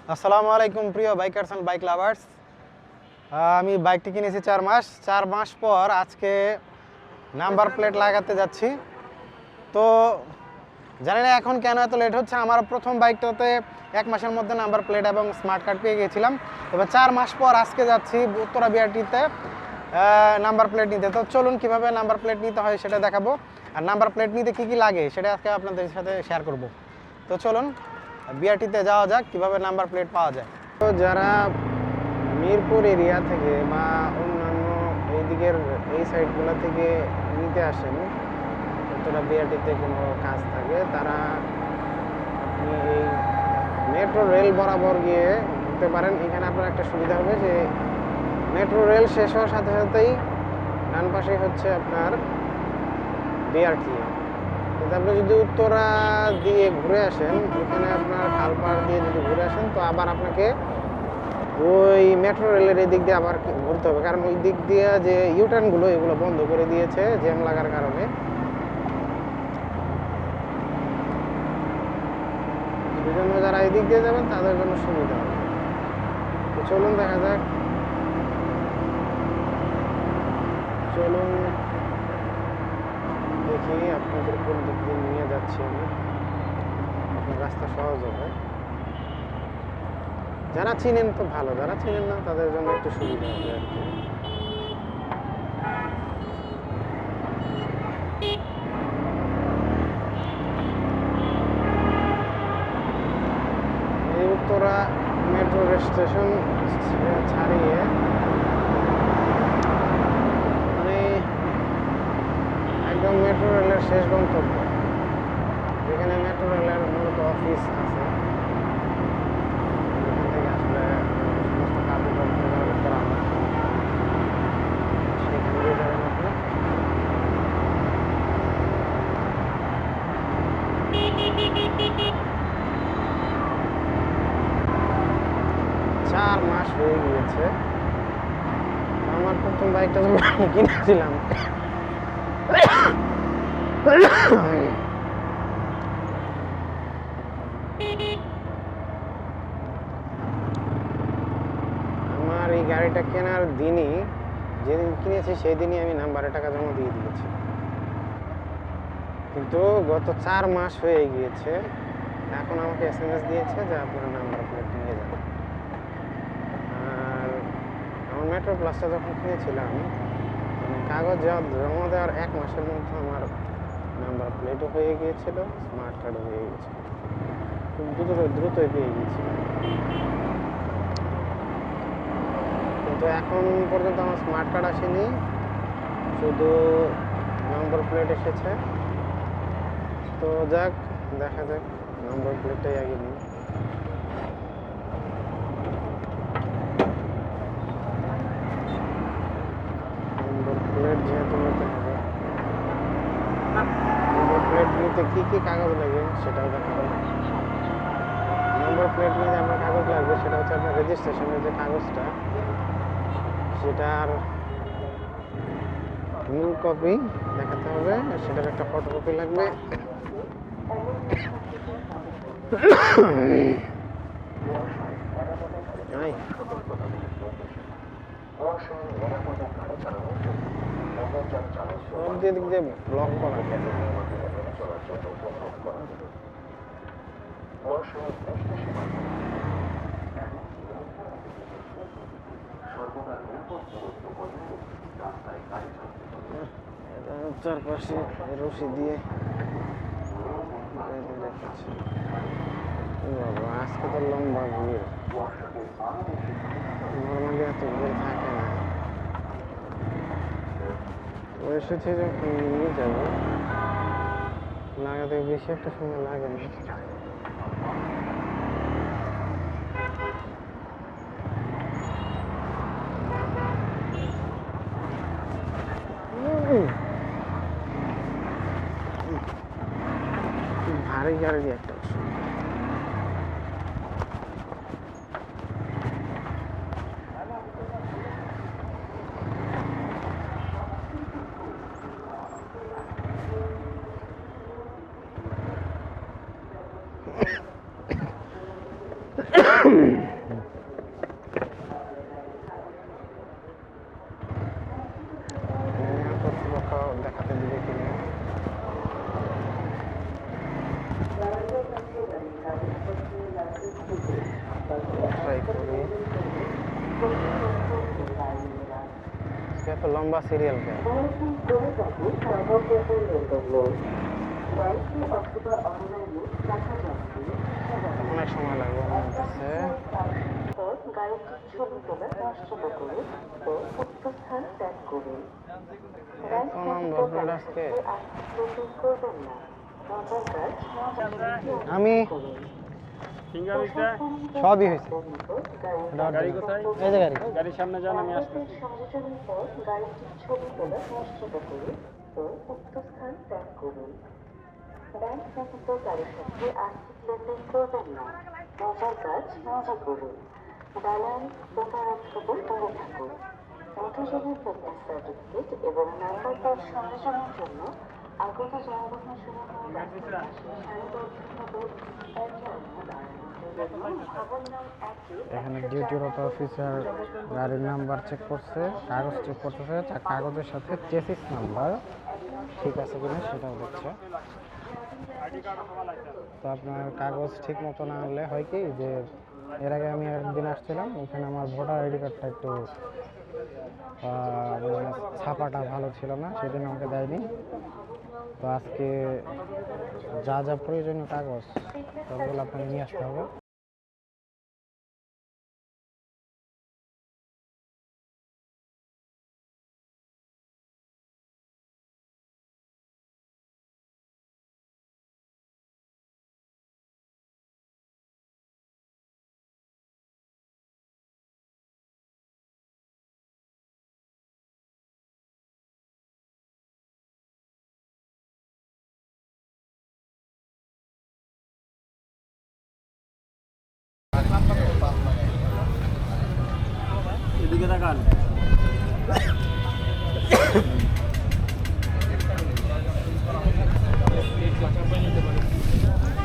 আসসালামু আলাইকুম প্রিয় বাইকার্স অ্যান্ড বাইক লাভার্স। আমি বাইকটি কিনেছি 4 মাস পর আজকে নাম্বার প্লেট লাগাতে যাচ্ছি। তো জানি না এখন কেন এত লেট হচ্ছে। আমার প্রথম বাইকটাতে 1 মাসের মধ্যে নাম্বার প্লেট এবং স্মার্ট কার্ড পেয়ে গিয়েছিলাম। এবার 4 মাস পর আজকে যাচ্ছি উত্তরা বিআরটিতে নাম্বার প্লেট নিতে। তো চলুন কীভাবে নাম্বার প্লেট নিতে হয় সেটা দেখাবো, আর নাম্বার প্লেট নিতে কী কী লাগে সেটা আজকে আপনাদের সাথে শেয়ার করব। তো চলুন বিআরটিতে যাওয়া যাক, কীভাবে নাম্বার প্লেট পাওয়া যায়। তো যারা মিরপুর এরিয়া থেকে বা অন্যান্য এই দিকের এই সাইডগুলো থেকে নিতে আসেন, উত্তরা বিআরটিতে কোনো কাজ থাকে, তারা আপনি এই মেট্রো রেল বরাবর গিয়ে ঘুরতে পারেন। এখানে আপনার একটা সুবিধা হবে যে মেট্রো রেল শেষ হওয়ার সাথে সাথেই ডান পাশে হচ্ছে আপনার বিআরটি। কিন্তু আপনি যদি উত্তরা দিয়ে ঘুরে আসেন, এখানে আপনার খালপাড় দিয়ে যদি ঘুরে আসেন, তো আবার আপনাকে ওই মেট্রো রেলের এই দিক দিয়ে আবার ঘুরতে হবে, কারণ ওই দিক দিয়ে যে ইউটার্নগুলো এগুলো বন্ধ করে দিয়েছে জ্যাম লাগার কারণে। এই জন্য যারা এই দিক দিয়ে যাবেন তাদের জন্য সুবিধা হবে। তো চলুন দেখা যাক, চলুন দেখি আপনাদের কোন দিক দিয়ে নিয়ে যাচ্ছি আমি, আপনার রাস্তা সহজ হবে। যারা চিনেন তো ভালো, যারা চিনেন না তাদের জন্য একটু সুবিধা হবে আর কি। এই উত্তরা মেট্রো স্টেশন ছাড়িয়ে মানে একদম মেট্রো রেলের শেষ গন্তব্য, যেখানে মেট্রো রেলের মূলত অফিস আছে। এখান থেকে আসলে সমস্ত কার্যক্রম করা হয়, সেখানে দিয়ে যাবেন আপনি। চার মাস হয়ে গিয়েছে আমার প্রথম বাইকটা যখন আমি কিনেছিলাম। আমার এই গাড়িটা কেনার দিনই, যেদিন কিনেছি সেই দিনই আমি নাম্বারে টাকা জমা দিয়ে দিয়েছি, কিন্তু গত 4 মাস হয়ে গিয়েছে। এখন আমাকে SMS দিয়েছে যে আপনারা নাম্বার প্লেট নিয়ে যান। আর আমার মেট্রো প্লাসটা যখন কিনেছিলাম, মানে কাগজ জমা দেওয়ার 1 মাসের মধ্যে আমার নাম্বার প্লেটও হয়ে গিয়েছিল, স্মার্ট কার্ডও হয়ে গিয়েছিল, খুব দ্রুতই পেয়ে গিয়েছিল। কিন্তু এখন পর্যন্ত আমার স্মার্ট কার্ড আসেনি, শুধু নম্বর প্লেট এসেছে। তো যাক, দেখা যাক, নম্বর প্লেটটাই আগে নিই। নম্বর প্লেট যেহেতু নিতে হবে, নম্বর প্লেট নিতে কী কী কাগজ লাগে সেটাও দেখাবো। নম্বর প্লেট নিতে আপনার কাগজ লাগবে, সেটা হচ্ছে আপনার রেজিস্ট্রেশনের যে কাগজটা, সেটার মূল কপি দেখাতে হবে, সেটার একটা ফটোকপি লাগবে। সব দিক দিয়ে ব্লক করা চারপাশে রশি দিয়ে রেখেছে। বাবা, আজকে তো লম্বা ভিড়, নর্মালি এত ভিড় থাকে না। এসেছে যখন নিয়ে যাবো, লাগাতে বেশি একটা সময় লাগে না। ভারী গাড়ি একটা কর্তৃপক্ষ দেখাতে দিবে কিনা। ট্রাই করি। এত লম্বা সিরিয়াল কেন? অনেক সময় লাগবে আমার কাছে। আমি সবই হয়েছে। গাড়ি কোথায়? এই যে গাড়ি। গাড়ির সামনে যান, আমি আসতেছি। ব্যাংক ব্যতীত কারোর সাথে আর্থিক লেনদেন করবেন না। মজার কাজ মজা করুন। দালাল প্রতারক থেকে দূরে থাকুন। মোটরযানের ফিটনেস সার্টিফিকেট এবং নাম্বার প্লেট সংযোজনের জন্য আগত যানবাহন সমূহ এখানে ডিউটিরত অফিসার গাড়ির নাম্বার চেক করছে, কাগজ চেক করতেছে, কাগজের সাথে চেসিস নাম্বার ঠিক আছে কিনা সেটাও দেখছে। তো আপনার কাগজ ঠিক মতো না হলে হয় কি যে, এর আগে আমি একদিন আসছিলাম, ওখানে আমার ভোটার আইডি কার্ডটা একটু ছাপাটা ভালো ছিল না, সেদিন আমাকে দেয়নি। তো আজকে যা যা প্রয়োজনীয় কাগজ সবগুলো আপনাকে নিয়ে আসতে হবে। এদিকে তাকান।